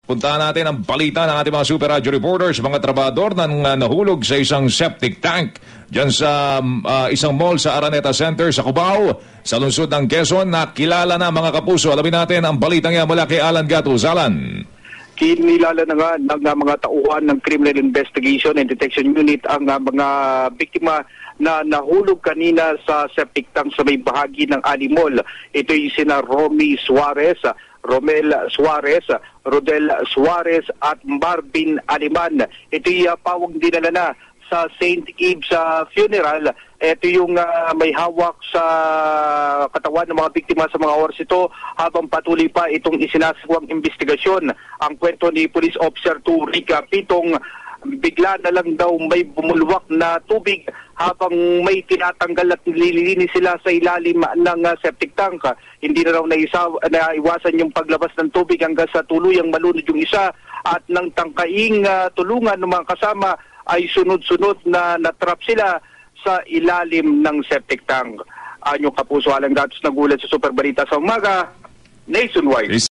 Puntahan natin ang balita ng ating mga Super Radio reporters, mga trabador na nahulog sa isang septic tank dyan sa isang mall sa Araneta Center sa Cubao, sa lungsod ng Quezon. Nakilala na mga kapuso. Alamin natin ang balitang yan mula kay Alan Gatus. Alan. Kinilala na nga ng mga tauhan ng Criminal Investigation and Detection Unit ang mga biktima na nahulog kanina sa septic tank sa may bahagi ng Ali Mall. Ito'y sina Romy Suarez, Romel Suarez, Rodel Suarez at Marvin Aliman. Ito'y pawang dinala na sa St. Ives Funeral. Ito yung may hawak sa katawan ng mga biktima sa mga oras ito habang patuloy pa itong isinasagawang investigasyon. Ang kwento ni Police Officer 2 Rica Pitong, bigla na lang daw may bumulwak na tubig habang may tinatanggal at nililinis sila sa ilalim ng septic tank. Hindi na raw naiwasan yung paglabas ng tubig hanggang sa tuluyang malunod yung isa at nang tangkaing tulungan ng mga kasama ay sunod-sunod na natrap sila sa ilalim ng septic tank. Anyong kapuso, Alang Gatos, nagulat sa Super Balita sa umaga, nationwide.